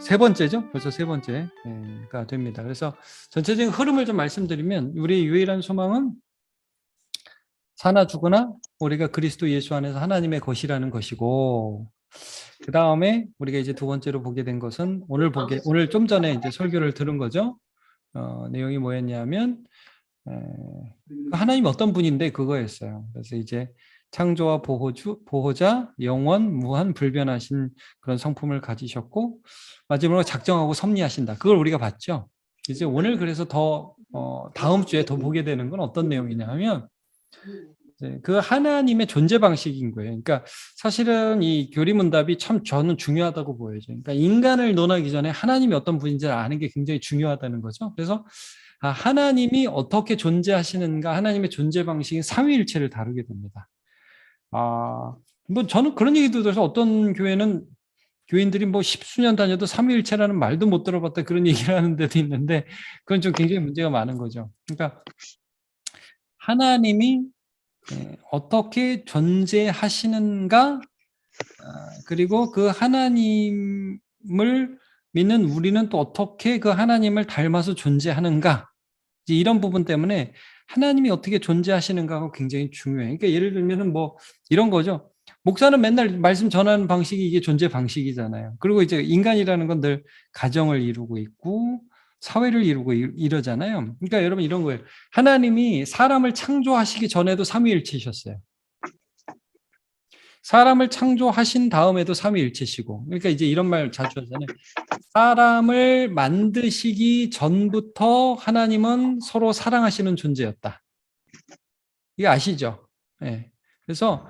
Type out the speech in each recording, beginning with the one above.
세 번째죠. 벌써 세 번째가 됩니다. 그래서 전체적인 흐름을 좀 말씀드리면 우리의 유일한 소망은 사나 죽으나 우리가 그리스도 예수 안에서 하나님의 것이라는 것이고, 그 다음에 우리가 이제 두 번째로 보게 된 것은 오늘 좀 전에 이제 설교를 들은 거죠. 내용이 뭐였냐면 하나님 어떤 분인데 그거였어요. 그래서 이제 창조와 보호자, 영원, 무한, 불변하신 그런 성품을 가지셨고, 마지막으로 작정하고 섭리하신다. 그걸 우리가 봤죠. 이제 오늘 그래서 더 다음 주에 더 보게 되는 건 어떤 내용이냐 하면 그 하나님의 존재 방식인 거예요. 그러니까 사실은 이 교리문답이 참 저는 중요하다고 보여져요. 그러니까 인간을 논하기 전에 하나님이 어떤 분인지를 아는 게 굉장히 중요하다는 거죠. 그래서 하나님이 어떻게 존재하시는가, 하나님의 존재 방식인 삼위일체를 다루게 됩니다. 뭐 저는 그런 얘기도 들어서 어떤 교인들이 뭐 십수년 다녀도 삼위일체라는 말도 못 들어봤다 그런 얘기를 하는 데도 있는데, 그건 좀 굉장히 문제가 많은 거죠. 그러니까 하나님이 어떻게 존재하시는가, 그리고 그 하나님을 믿는 우리는 또 어떻게 그 하나님을 닮아서 존재하는가, 이제 이런 부분 때문에 하나님이 어떻게 존재하시는가가 굉장히 중요해요. 그러니까 예를 들면 뭐 이런 거죠. 목사는 맨날 말씀 전하는 방식이 이게 존재 방식이잖아요. 그리고 이제 인간이라는 건 늘 가정을 이루고 있고 사회를 이루고 이러잖아요. 그러니까 여러분 이런 거예요. 하나님이 사람을 창조하시기 전에도 삼위일체셨어요. 사람을 창조하신 다음에도 삼위일체시고, 그러니까 이제 이런 말 자주 하잖아요. 사람을 만드시기 전부터 하나님은 서로 사랑하시는 존재였다. 이거 아시죠? 네. 그래서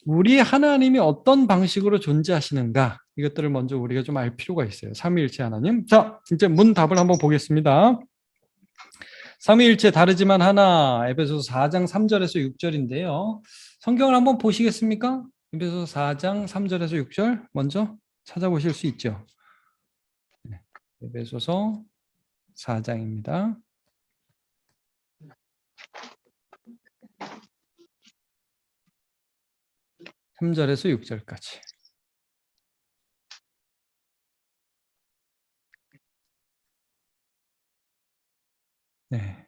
우리 하나님이 어떤 방식으로 존재하시는가, 이것들을 먼저 우리가 좀 알 필요가 있어요. 삼위일체 하나님. 자, 이제 문답을 한번 보겠습니다. 삼위일체 다르지만 하나, 에베소서 4장 3절에서 6절인데요. 성경을 한번 보시겠습니까? 에베소서 4장 3절에서 6절 먼저 찾아보실 수 있죠. 에베소서 4장입니다. 3절에서 6절까지. 네.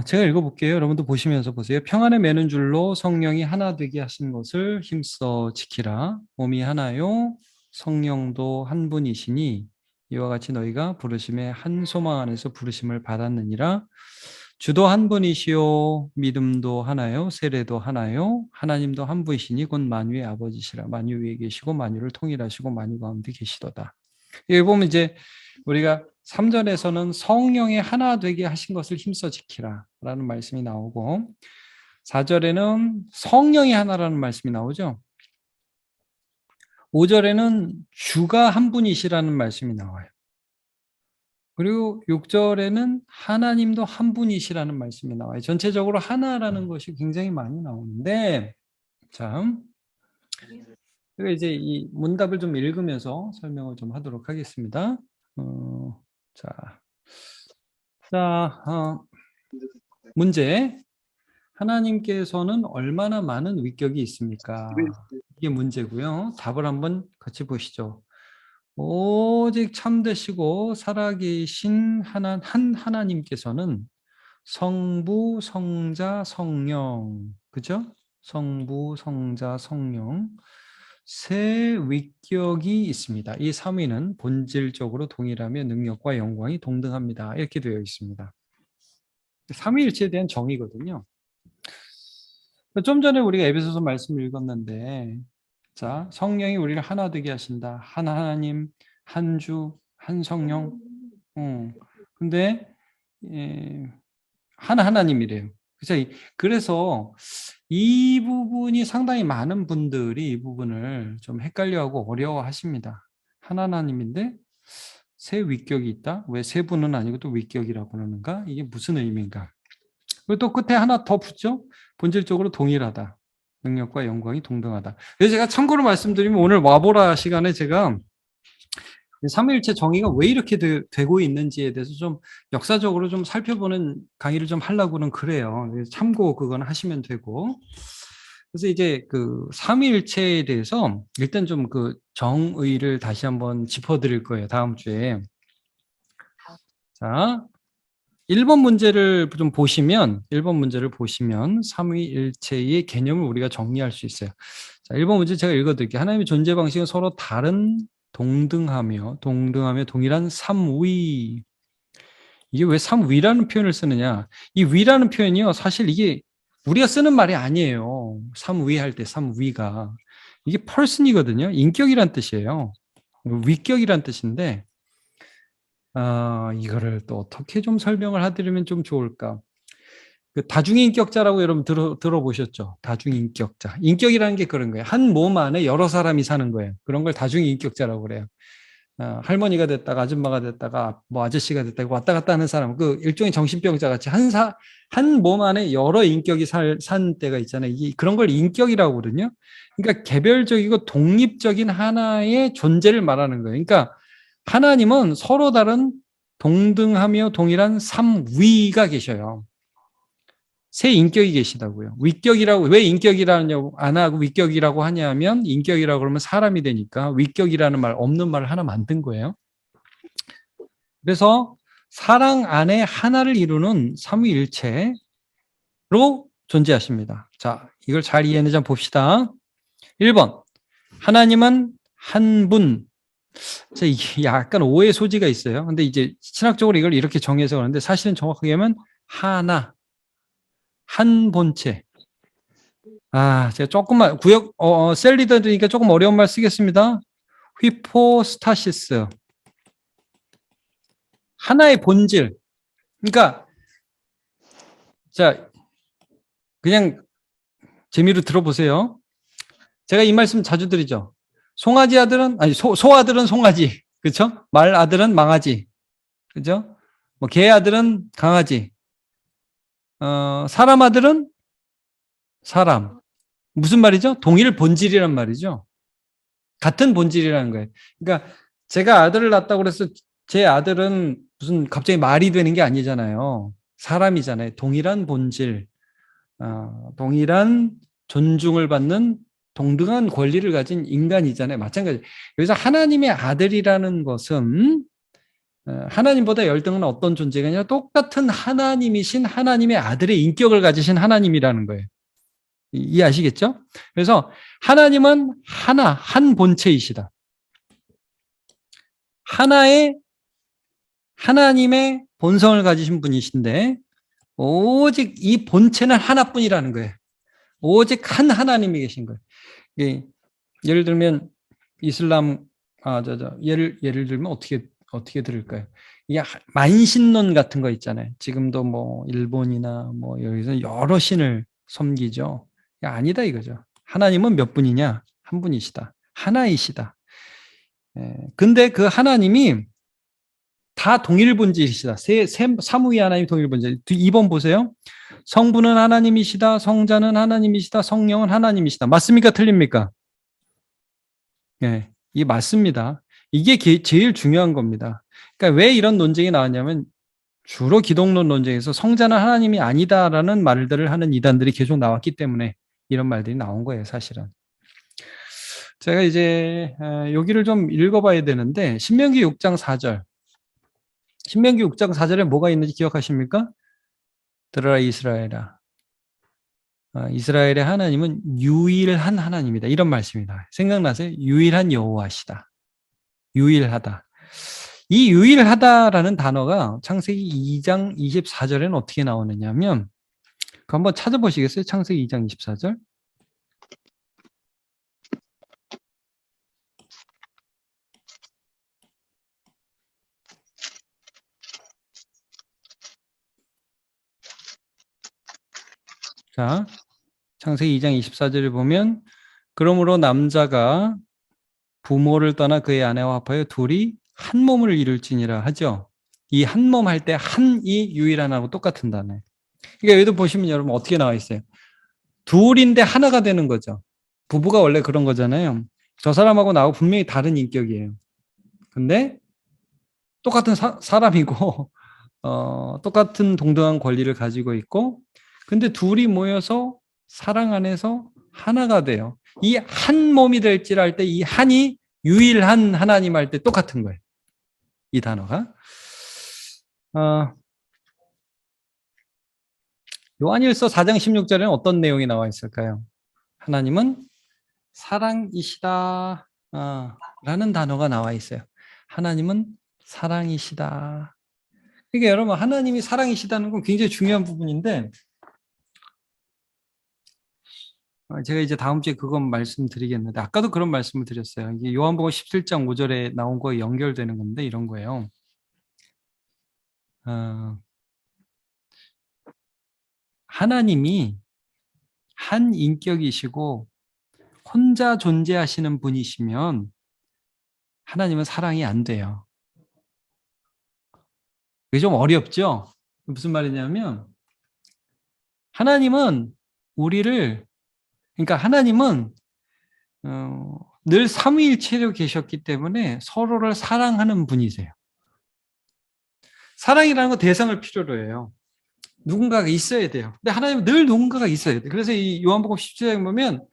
제가 읽어볼게요. 여러분도 보시면서 보세요. 평안에 매는 줄로 성령이 하나 되게 하신 것을 힘써 지키라. 몸이 하나요, 성령도 한 분이시니 이와 같이 너희가 부르심의 한 소망 안에서 부르심을 받았느니라. 주도 한 분이시요, 믿음도 하나요, 세례도 하나요, 하나님도 한 분이시니 곧 만유의 아버지시라. 만유 위에 계시고 만유를 통일하시고 만유 가운데 계시도다. 여기 보면 이제 우리가 3절에서는 성령이 하나 되게 하신 것을 힘써 지키라 라는 말씀이 나오고, 4절에는 성령이 하나라는 말씀이 나오죠. 5절에는 주가 한 분이시라는 말씀이 나와요. 그리고 6절에는 하나님도 한 분이시라는 말씀이 나와요. 전체적으로 하나라는 것이 굉장히 많이 나오는데, 자, 이제 이 문답을 좀 읽으면서 설명을 좀 하도록 하겠습니다. 문제. 하나님께서는 얼마나 많은 위격이 있습니까? 이게 문제고요. 답을 한번 같이 보시죠. 오직 참되시고 살아계신 한 하나님께서는 성부, 성자, 성령, 그죠? 성부, 성자, 성령 세 위격이 있습니다. 이 삼위는 본질적으로 동일하며 능력과 영광이 동등합니다. 이렇게 되어 있습니다. 삼위일체에 대한 정의거든요. 좀 전에 우리가 에베소서 말씀을 읽었는데, 자, 성령이 우리를 하나 되게 하신다. 한 하나님, 한 주, 한 성령. 근데 한 하나님이래요. 그래서 이 부분이 상당히 많은 분들이 이 부분을 좀 헷갈려하고 어려워하십니다. 한 하나님인데 세 위격이 있다? 왜 세 분은 아니고 또 위격이라고 그러는가? 이게 무슨 의미인가? 그리고 또 끝에 하나 더 붙죠? 본질적으로 동일하다. 능력과 영광이 동등하다. 그래서 제가 참고로 말씀드리면 오늘 와보라 시간에 제가 삼위일체 정의가 왜 이렇게 되고 있는지에 대해서 좀 역사적으로 좀 살펴보는 강의를 좀 하려고는 그래요. 참고 그건 하시면 되고. 그래서 이제 그 삼위일체에 대해서 일단 좀 그 정의를 다시 한번 짚어드릴 거예요. 다음 주에. 자, 1번 문제를 좀 보시면, 1번 문제를 보시면 삼위일체의 개념을 우리가 정리할 수 있어요. 자, 1번 문제 제가 읽어드릴게요. 하나님의 존재 방식은 서로 다른 동등하며 동일한 삼위. 이게 왜 삼위라는 표현을 쓰느냐? 이 위라는 표현이요. 사실 이게 우리가 쓰는 말이 아니에요. 삼위 할 때 삼위가. 이게 person이거든요. 인격이란 뜻이에요. 위격이란 뜻인데, 이거를 또 어떻게 좀 설명을 해드리면 좀 좋을까? 그 다중인격자라고 여러분 들어보셨죠? 다중인격자. 인격이라는 게 그런 거예요. 한 몸 안에 여러 사람이 사는 거예요. 그런 걸 다중인격자라고 그래요. 할머니가 됐다가 아줌마가 됐다가 뭐 아저씨가 됐다가 왔다 갔다 하는 사람, 그 일종의 정신병자 같이 한 몸 안에 여러 인격이 산 때가 있잖아요. 그런 걸 인격이라고 그러거든요. 그러니까 개별적이고 독립적인 하나의 존재를 말하는 거예요. 그러니까 하나님은 서로 다른 동등하며 동일한 삼위가 계셔요. 세 인격이 계시다고요. 위격이라고, 왜 인격이라고 안 하고 위격이라고 하냐면, 인격이라고 그러면 사람이 되니까 위격이라는 말, 없는 말을 하나 만든 거예요. 그래서 사랑 안에 하나를 이루는 삼위일체로 존재하십니다. 자, 이걸 잘 이해하는지 한번 봅시다. 1번, 하나님은 한 분. 자, 이게 약간 오해 소지가 있어요. 근데 이제 신학적으로 이걸 이렇게 정해서 그러는데, 사실은 정확하게 하면 하나, 한 본체. 제가 조금만 셀 리더니까 조금 어려운 말 쓰겠습니다. 휘포스타시스. 하나의 본질. 그러니까 자, 그냥 재미로 들어보세요. 제가 이 말씀 자주 드리죠. 송아지 아들은 소아들은 송아지. 그렇죠? 말 아들은 망아지. 그죠? 뭐 개 아들은 강아지. 사람 아들은 사람. 무슨 말이죠? 동일 본질이란 말이죠. 같은 본질이라는 거예요. 그러니까 제가 아들을 낳았다고 그래서 제 아들은 무슨 갑자기 말이 되는 게 아니잖아요. 사람이잖아요. 동일한 본질, 동일한 존중을 받는 동등한 권리를 가진 인간이잖아요. 마찬가지. 여기서 하나님의 아들이라는 것은 하나님보다 열등한 어떤 존재가 아니라 똑같은 하나님이신 하나님의 아들의 인격을 가지신 하나님이라는 거예요. 이해하시겠죠? 그래서 하나님은 한 본체이시다. 하나님의 본성을 가지신 분이신데 오직 이 본체는 하나뿐이라는 거예요. 오직 한 하나님이 계신 거예요. 예를 들면 이슬람 예를 들면 어떻게 들을까요? 이게 만신론 같은 거 있잖아요. 지금도 뭐 일본이나 뭐 여기서 여러 신을 섬기죠. 아니다 이거죠. 하나님은 몇 분이냐? 한 분이시다. 하나이시다. 근데 그 하나님이 다 동일 본질이시다. 삼위 하나님 동일 본질. 2번 보세요. 성부는 하나님이시다. 성자는 하나님이시다. 성령은 하나님이시다. 맞습니까? 틀립니까? 네, 이게 맞습니다. 이게 제일 중요한 겁니다. 그러니까 왜 이런 논쟁이 나왔냐면 주로 기독론 논쟁에서 성자는 하나님이 아니다라는 말들을 하는 이단들이 계속 나왔기 때문에 이런 말들이 나온 거예요, 사실은. 제가 이제 여기를 좀 읽어봐야 되는데 신명기 6장 4절. 신명기 6장 4절에 뭐가 있는지 기억하십니까? 들어라 이스라엘아. 이스라엘의 하나님은 유일한 하나님이다. 이런 말씀이다. 생각나세요? 유일한 여호와시다. 유일하다. 이 유일하다라는 단어가 창세기 2장 24절에는 어떻게 나오느냐면 그거 한번 찾아보시겠어요? 창세기 2장 24절. 자, 창세기 2장 24절을 보면 그러므로 남자가 부모를 떠나 그의 아내와 합하여 둘이 한 몸을 이룰지니라 하죠. 이 한 몸 할 때 한이 유일하나고 똑같은 단어예요. 그러니까 여기도 보시면 여러분 어떻게 나와 있어요? 둘인데 하나가 되는 거죠. 부부가 원래 그런 거잖아요. 저 사람하고 나하고 분명히 다른 인격이에요. 근데 똑같은 사람이고 똑같은 동등한 권리를 가지고 있고 근데 둘이 모여서 사랑 안에서 하나가 돼요. 이 한 몸이 될지라 할 때 이 한이 유일한 하나님 할 때 똑같은 거예요. 이 단어가. 요한일서 4장 16절에는 어떤 내용이 나와 있을까요? 하나님은 사랑이시다 라는 단어가 나와 있어요. 하나님은 사랑이시다. 그러니까 여러분, 하나님이 사랑이시다는 건 굉장히 중요한 부분인데, 제가 이제 다음 주에 그건 말씀드리겠는데, 아까도 그런 말씀을 드렸어요. 이게 요한복음 17장 5절에 나온 거에 연결되는 건데 이런 거예요. 하나님이 한 인격이시고 혼자 존재하시는 분이시면 하나님은 사랑이 안 돼요. 그게 좀 어렵죠? 무슨 말이냐면, 하나님은 그러니까 하나님은 늘 삼위일체로 계셨기 때문에 서로를 사랑하는 분이세요. 사랑이라는 건 대상을 필요로 해요. 누군가가 있어야 돼요. 근데 하나님은 늘 누군가가 있어야 돼요. 그래서 이 요한복음 17장에 보면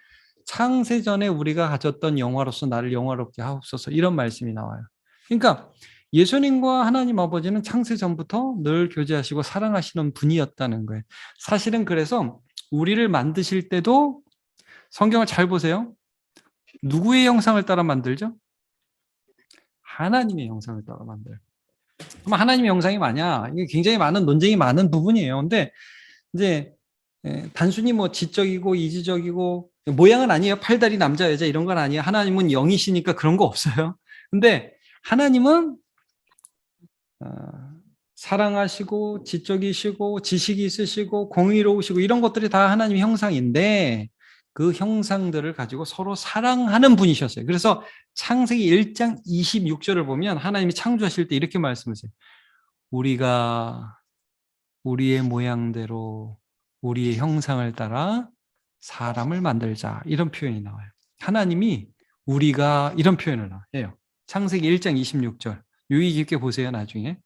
창세 전에 우리가 가졌던 영화로서 나를 영화롭게 하옵소서 이런 말씀이 나와요. 그러니까 예수님과 하나님 아버지는 창세 전부터 늘 교제하시고 사랑하시는 분이었다는 거예요. 사실은 그래서 우리를 만드실 때도 성경을 잘 보세요. 누구의 형상을 따라 만들죠? 하나님의 형상을 따라 만들어요. 그럼 하나님의 형상이 뭐냐? 이게 굉장히 많은 논쟁이 많은 부분이에요. 근데 이제 단순히 뭐 지적이고 이지적이고 모양은 아니에요. 팔다리 남자 여자 이런 건 아니에요. 하나님은 영이시니까 그런 거 없어요. 근데 하나님은 사랑하시고 지적이시고 지식이 있으시고 공의로우시고 이런 것들이 다 하나님의 형상인데 그 형상들을 가지고 서로 사랑하는 분이셨어요. 그래서 창세기 1장 26절을 보면 하나님이 창조하실 때 이렇게 말씀하세요. 우리가 우리의 모양대로 우리의 형상을 따라 사람을 만들자 이런 표현이 나와요. 하나님이 우리가 이런 표현을 해요. 창세기 1장 26절 유의 깊게 보세요. 나중에.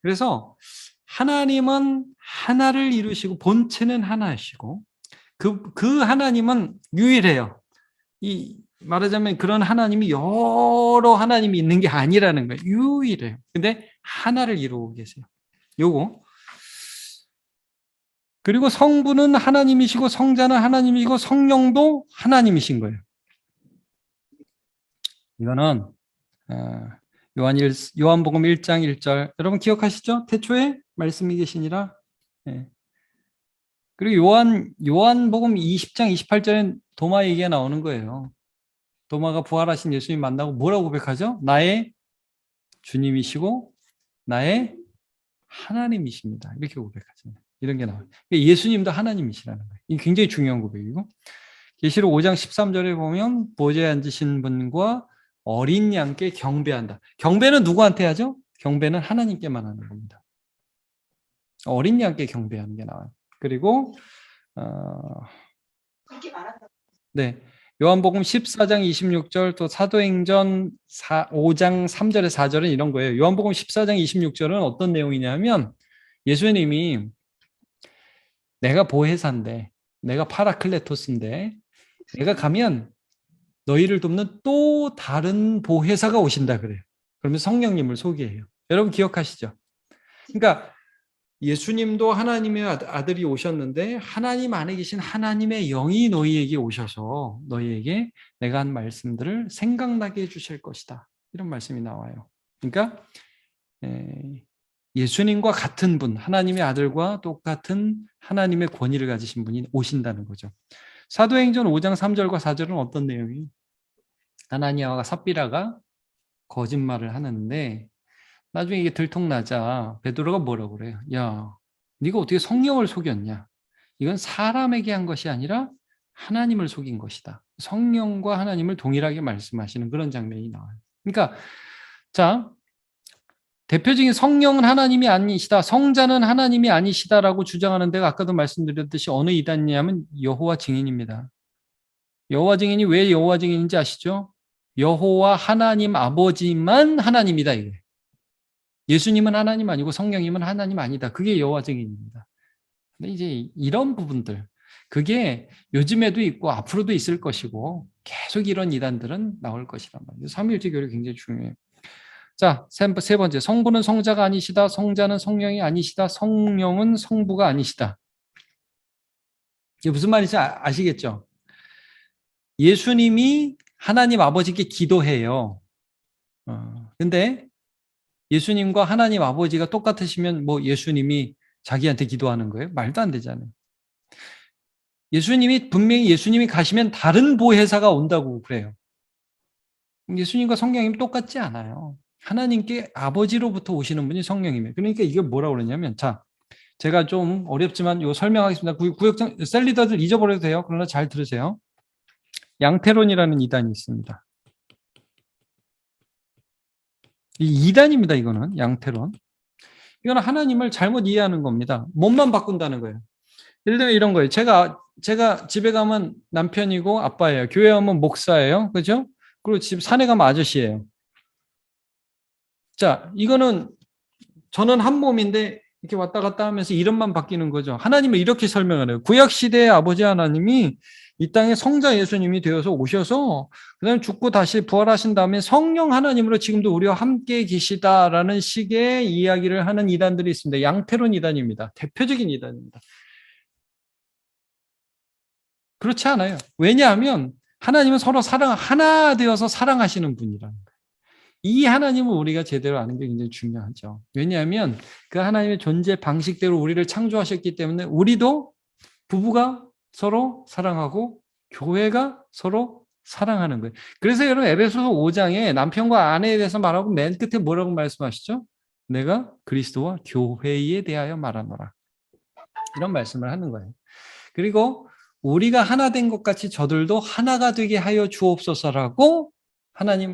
그래서 하나님은 하나를 이루시고 본체는 하나이시고 그 하나님은 유일해요. 말하자면 그런 하나님이 여러 하나님이 있는 게 아니라는 거예요. 유일해요. 근데 하나를 이루고 계세요. 요거. 그리고 성부는 하나님이시고 성자는 하나님이시고 성령도 하나님이신 거예요. 이거는 요한복음 1장 1절 여러분 기억하시죠? 태초에 말씀이 계시니라. 네. 그리고 요한복음 20장 28절엔 도마 얘기가 나오는 거예요. 도마가 부활하신 예수님 만나고 뭐라고 고백하죠? 나의 주님이시고 나의 하나님이십니다. 이렇게 고백하잖아요. 이런 게 나와요. 예수님도 하나님이시라는 거예요. 이게 굉장히 중요한 고백이고 계시록 5장 13절에 보면 보좌에 앉으신 분과 어린 양께 경배한다. 경배는 누구한테 하죠? 경배는 하나님께만 하는 겁니다. 어린 양께 경배하는 게 나와요. 그리고 네. 요한복음 14장 26절 또 사도행전 5장 3절에 4절은 이런 거예요. 요한복음 14장 26절은 어떤 내용이냐면 예수님이 내가 보혜사인데 내가 파라클레토스인데 내가 가면 너희를 돕는 또 다른 보혜사가 오신다 그래요. 그러면 성령님을 소개해요. 여러분 기억하시죠? 그러니까 예수님도 하나님의 아들이 오셨는데 하나님 안에 계신 하나님의 영이 너희에게 오셔서 너희에게 내가 한 말씀들을 생각나게 해주실 것이다. 이런 말씀이 나와요. 그러니까 예수님과 같은 분, 하나님의 아들과 똑같은 하나님의 권위를 가지신 분이 오신다는 거죠. 사도행전 5장 3절과 4절은 어떤 내용이에요? 아나니아와 삽비라가 거짓말을 하는데 나중에 이게 들통나자 베드로가 뭐라고 그래요? 야, 네가 어떻게 성령을 속였냐? 이건 사람에게 한 것이 아니라 하나님을 속인 것이다. 성령과 하나님을 동일하게 말씀하시는 그런 장면이 나와요. 그러니까 자, 대표적인 성령은 하나님이 아니시다, 성자는 하나님이 아니시다라고 주장하는 데가 아까도 말씀드렸듯이 어느 이단이냐면 여호와 증인입니다. 여호와 증인이 왜 여호와 증인인지 아시죠? 여호와 하나님 아버지만 하나님이다 이거예요. 예수님은 하나님 아니고 성령님은 하나님 아니다. 그게 여호와 증인입니다. 근데 이제 이런 부분들, 그게 요즘에도 있고 앞으로도 있을 것이고 계속 이런 이단들은 나올 것이란 말이에요. 삼위일체 교리 굉장히 중요해요. 자, 세 번째. 성부는 성자가 아니시다. 성자는 성령이 아니시다. 성령은 성부가 아니시다. 이게 무슨 말인지 아시겠죠? 예수님이 하나님 아버지께 기도해요. 근데 예수님과 하나님 아버지가 똑같으시면 뭐 예수님이 자기한테 기도하는 거예요? 말도 안 되잖아요. 분명히 예수님이 가시면 다른 보혜사가 온다고 그래요. 예수님과 성령님 똑같지 않아요. 하나님께 아버지로부터 오시는 분이 성령이에요. 그러니까 이게 뭐라고 그러냐면, 자, 제가 좀 어렵지만 요 설명하겠습니다. 구역장 셀리더들 잊어버려도 돼요. 그러나 잘 들으세요. 양태론이라는 이단이 있습니다. 이 이단입니다. 이거는 양태론. 이거는 하나님을 잘못 이해하는 겁니다. 몸만 바꾼다는 거예요. 예를 들면 이런 거예요. 제가 집에 가면 남편이고 아빠예요. 교회 가면 목사예요. 그죠? 그리고 집 산에 가면 아저씨예요. 자, 이거는 저는 한 몸인데 이렇게 왔다 갔다 하면서 이름만 바뀌는 거죠. 하나님을 이렇게 설명을 해요. 구약 시대의 아버지 하나님이 이 땅에 성자 예수님이 되어서 오셔서 그다음에 죽고 다시 부활하신 다음에 성령 하나님으로 지금도 우리와 함께 계시다라는 식의 이야기를 하는 이단들이 있습니다. 양태론 이단입니다. 대표적인 이단입니다. 그렇지 않아요. 왜냐하면 하나님은 서로 하나 되어서 사랑하시는 분이라는 거예요. 이 하나님을 우리가 제대로 아는 게 굉장히 중요하죠. 왜냐하면 그 하나님의 존재 방식대로 우리를 창조하셨기 때문에 우리도 부부가 서로 사랑하고 교회가 서로 사랑하는 거예요. 그래서 여러분 에베소서 5장에 남편과 아내에 대해서 말하고 맨 끝에 뭐라고 말씀하시죠? 내가 그리스도와 교회에 대하여 말하노라. 이런 말씀을 하는 거예요. 그리고 우리가 하나 된 것 같이 저들도 하나가 되게 하여 주옵소서라고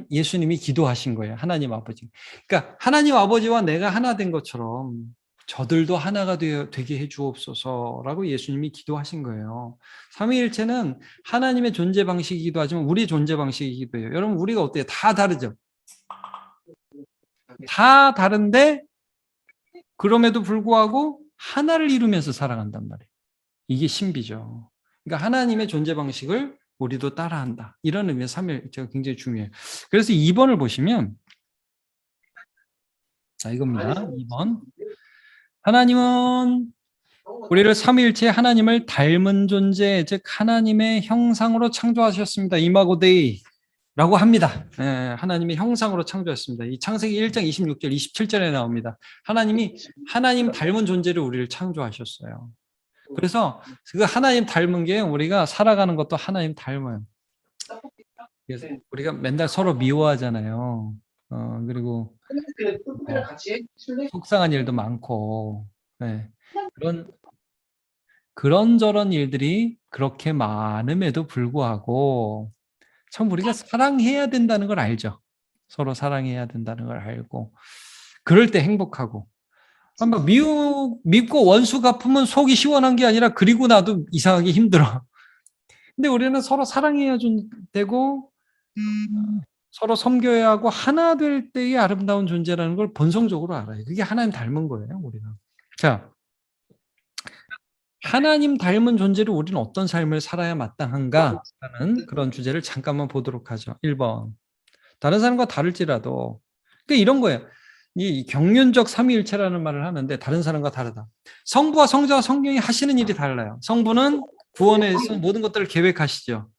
예수님이 기도하신 거예요. 하나님 아버지. 그러니까 하나님 아버지와 내가 하나 된 것처럼 저들도 하나가 되게 해 주옵소서라고 예수님이 기도하신 거예요. 삼위일체는 하나님의 존재 방식이기도 하지만 우리의 존재 방식이기도 해요. 여러분 우리가 어때요? 다 다르죠? 다 다른데 그럼에도 불구하고 하나를 이루면서 살아간단 말이에요. 이게 신비죠. 그러니까 하나님의 존재 방식을 우리도 따라한다. 이런 의미에서 삼위일체가 굉장히 중요해요. 그래서 2번을 보시면 자 이겁니다. 2번. 하나님은 우리를 삼위일체 하나님을 닮은 존재, 즉 하나님의 형상으로 창조하셨습니다. 이마고데이라고 합니다. 하나님의 형상으로 창조했습니다. 이 창세기 1장 26절, 27절에 나옵니다. 하나님이 하나님 닮은 존재를 우리를 창조하셨어요. 그래서 그 하나님 닮은 게 우리가 살아가는 것도 하나님 닮아요. 그래서 우리가 맨날 서로 미워하잖아요. 그리고 속상한 일도 많고, 네. 그런저런 일들이 그렇게 많음에도 불구하고 참 우리가 사랑해야 된다는 걸 알죠. 서로 사랑해야 된다는 걸 알고 그럴 때 행복하고 막 밉고 원수 갚으면 속이 시원한 게 아니라 그리고 나도 이상하게 힘들어. 근데 우리는 서로 사랑해야 되고 서로 섬겨야 하고 하나 될 때의 아름다운 존재라는 걸 본성적으로 알아요. 그게 하나님 닮은 거예요, 우리가. 자, 하나님 닮은 존재로 우리는 어떤 삶을 살아야 마땅한가 하는 그런 주제를 잠깐만 보도록 하죠. 1번. 다른 사람과 다를지라도 그러니까 이런 거예요. 이 경륜적 삼위일체라는 말을 하는데 다른 사람과 다르다. 성부와 성자와 성령이 하시는 일이 달라요. 성부는 구원에 대해서 모든 것들을 계획하시죠.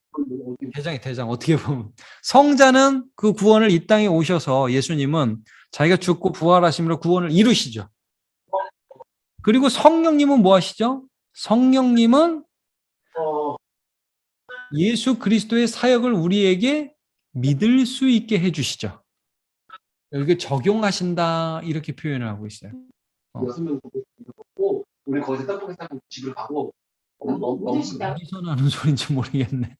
대장 어떻게 보면 성자는 그 구원을 이 땅에 오셔서 예수님은 자기가 죽고 부활하심으로 구원을 이루시죠. 그리고 성령님은 뭐 하시죠? 성령님은 예수 그리스도의 사역을 우리에게 믿을 수 있게 해주시죠. 여기 적용하신다 이렇게 표현을 하고 있어요. 6명 보고 우리 거기서 떡볶이 사고 집을 가고 어디서 나는 소리인지 모르겠네.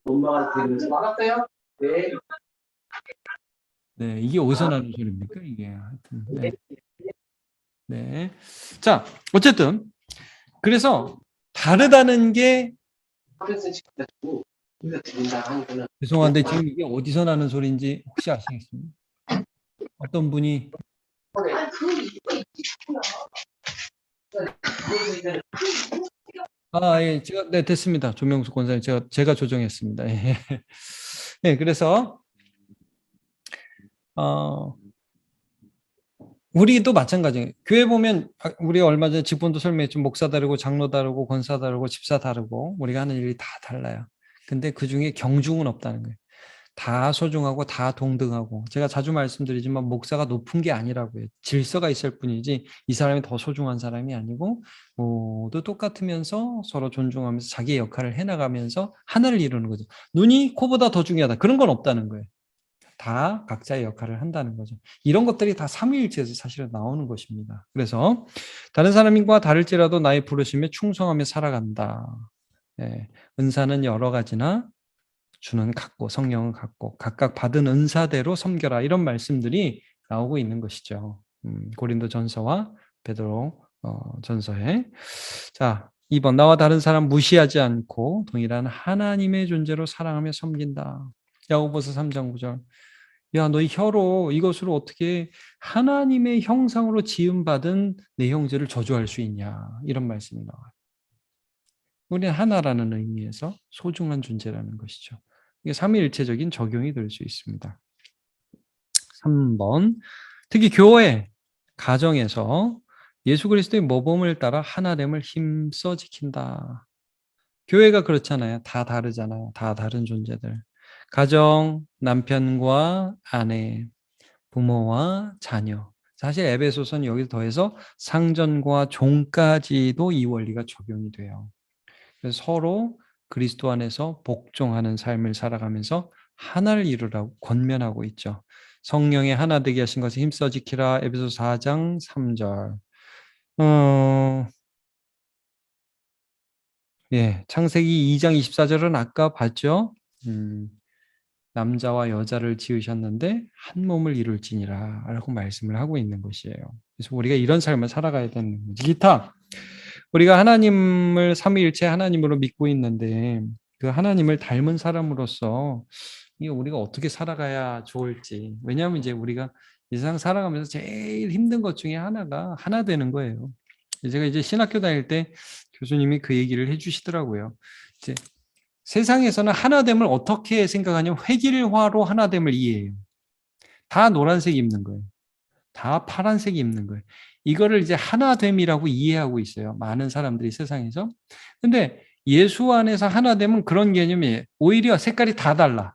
엄마가 되면서 알았어요? 네. 네, 이게 어디서 나는 소리입니까? 이게 하여튼. 네. 네. 자, 어쨌든 그래서 다르다는 게 죄송한데 지금 이게 어디서 나는 소리인지 혹시 아시겠습니까? 어떤 분이 예, 네, 됐습니다. 조명수 권사님, 제가 조정했습니다. 예. 네, 그래서, 어, 우리도 마찬가지예요. 교회 보면, 우리 얼마 전에 직분도 설명했죠. 목사 다르고, 장로 다르고, 권사 다르고, 집사 다르고, 우리가 하는 일이 다 달라요. 근데 그 중에 경중은 없다는 거예요. 다 소중하고 다 동등하고 제가 자주 말씀드리지만 목사가 높은 게 아니라고요. 질서가 있을 뿐이지 이 사람이 더 소중한 사람이 아니고 모두 똑같으면서 서로 존중하면서 자기의 역할을 해나가면서 하나를 이루는 거죠. 눈이 코보다 더 중요하다. 그런 건 없다는 거예요. 다 각자의 역할을 한다는 거죠. 이런 것들이 다 삼위일체에서 사실은 나오는 것입니다. 그래서 다른 사람과 다를지라도 나의 부르심에 충성하며 살아간다. 예, 은사는 여러 가지나 주는 같고 성령은 같고 각각 받은 은사대로 섬겨라 이런 말씀들이 나오고 있는 것이죠. 고린도전서와 베드로 전서에 자 2번 나와 다른 사람 무시하지 않고 동일한 하나님의 존재로 사랑하며 섬긴다. 야고보서 3장 9절 야 너희 혀로 이것으로 어떻게 하나님의 형상으로 지음받은 내 형제를 저주할 수 있냐 이런 말씀이 나와요. 우리는 하나라는 의미에서 소중한 존재라는 것이죠. 이게 삼위일체적인 적용이 될 수 있습니다. 3번 특히 교회, 가정에서 예수 그리스도의 모범을 따라 하나됨을 힘써 지킨다. 교회가 그렇잖아요. 다 다르잖아요. 다 다른 존재들. 가정, 남편과 아내, 부모와 자녀. 사실 에베소서는 여기서 더해서 상전과 종까지도 이 원리가 적용이 돼요. 그래서 서로 그리스도 안에서 복종하는 삶을 살아가면서 하나를 이루라고 권면하고 있죠. 성령의 하나 되게 하신 것을 힘써 지키라. 에베소 4장 3절. 예, 창세기 2장 24절은 아까 봤죠. 남자와 여자를 지으셨는데 한 몸을 이룰지니라 라고 말씀을 하고 있는 것이에요. 그래서 우리가 이런 삶을 살아가야 되는 거지. 기타 우리가 하나님을 삼위일체 하나님으로 믿고 있는데 그 하나님을 닮은 사람으로서 이게 우리가 어떻게 살아가야 좋을지. 왜냐하면 이제 우리가 이 세상 살아가면서 제일 힘든 것 중에 하나가 하나 되는 거예요. 제가 이제 신학교 다닐 때 교수님이 그 얘기를 해주시더라고요. 이제 세상에서는 하나됨을 어떻게 생각하냐면 획일화로 하나됨을 이해해요. 다 노란색 입는 거예요. 다 파란색 입는 거예요. 이거를 이제 하나됨이라고 이해하고 있어요. 많은 사람들이 세상에서. 근데 예수 안에서 하나됨은 그런 개념이에요. 오히려 색깔이 다 달라.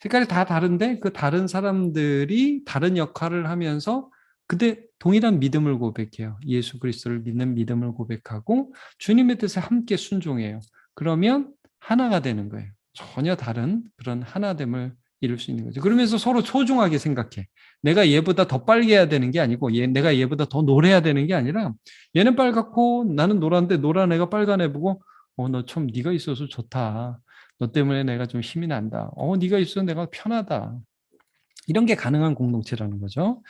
색깔이 다 다른데 그 다른 사람들이 다른 역할을 하면서 그때 동일한 믿음을 고백해요. 예수 그리스도를 믿는 믿음을 고백하고 주님의 뜻에 함께 순종해요. 그러면 하나가 되는 거예요. 전혀 다른 그런 하나됨을 이룰 수 있는 거죠. 그러면서 서로 소중하게 생각해. 내가 얘보다 더 빨개야 되는 게 아니고 내가 얘보다 더 노래야 되는 게 아니라 얘는 빨갛고 나는 노란데 노란 애가 빨간 애 보고 너 참 네가 있어서 좋다. 너 때문에 내가 좀 힘이 난다. 네가 있어서 내가 편하다. 이런 게 가능한 공동체라는 거죠.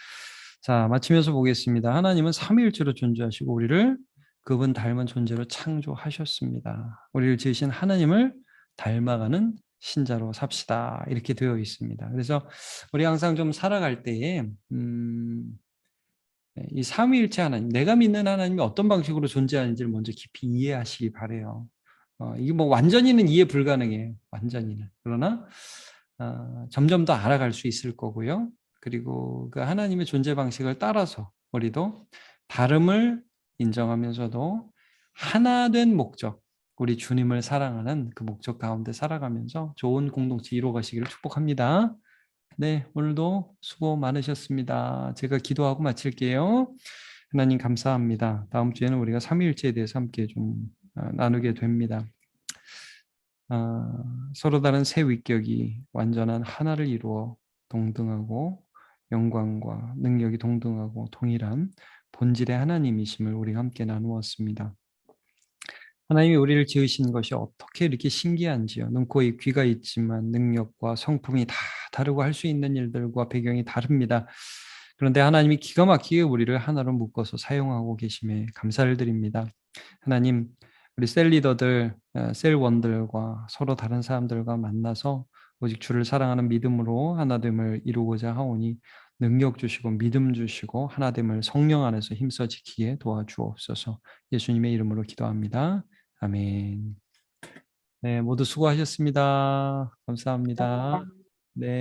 자, 마치면서 보겠습니다. 하나님은 삼위일체로 존재하시고 우리를 그분 닮은 존재로 창조하셨습니다. 우리를 지으신 하나님을 닮아가는 신자로 삽시다. 이렇게 되어 있습니다. 그래서 우리 항상 좀 살아갈 때에 이 삼위일체 하나님, 내가 믿는 하나님이 어떤 방식으로 존재하는지를 먼저 깊이 이해하시기 바래요. 이게 뭐 완전히는 이해 불가능해요. 완전히는. 그러나 점점 더 알아갈 수 있을 거고요. 그리고 그 하나님의 존재 방식을 따라서 우리도 다름을 인정하면서도 하나 된 목적, 우리 주님을 사랑하는 그 목적 가운데 살아가면서 좋은 공동체 이루어가시기를 축복합니다. 네, 오늘도 수고 많으셨습니다. 제가 기도하고 마칠게요. 하나님 감사합니다. 다음 주에는 우리가 삼위일체에 대해서 함께 좀 나누게 됩니다. 서로 다른 세 위격이 완전한 하나를 이루어 동등하고 영광과 능력이 동등하고 동일한 본질의 하나님이심을 우리가 함께 나누었습니다. 하나님이 우리를 지으신 것이 어떻게 이렇게 신기한지요. 눈, 코, 입, 귀가 있지만 능력과 성품이 다 다르고 할 수 있는 일들과 배경이 다릅니다. 그런데 하나님이 기가 막히게 우리를 하나로 묶어서 사용하고 계심에 감사를 드립니다. 하나님, 우리 셀 리더들, 셀원들과 서로 다른 사람들과 만나서 오직 주를 사랑하는 믿음으로 하나됨을 이루고자 하오니 능력 주시고 믿음 주시고 하나됨을 성령 안에서 힘써 지키게 도와주옵소서. 예수님의 이름으로 기도합니다. 아멘. 네, 모두 수고하셨습니다. 감사합니다. 네.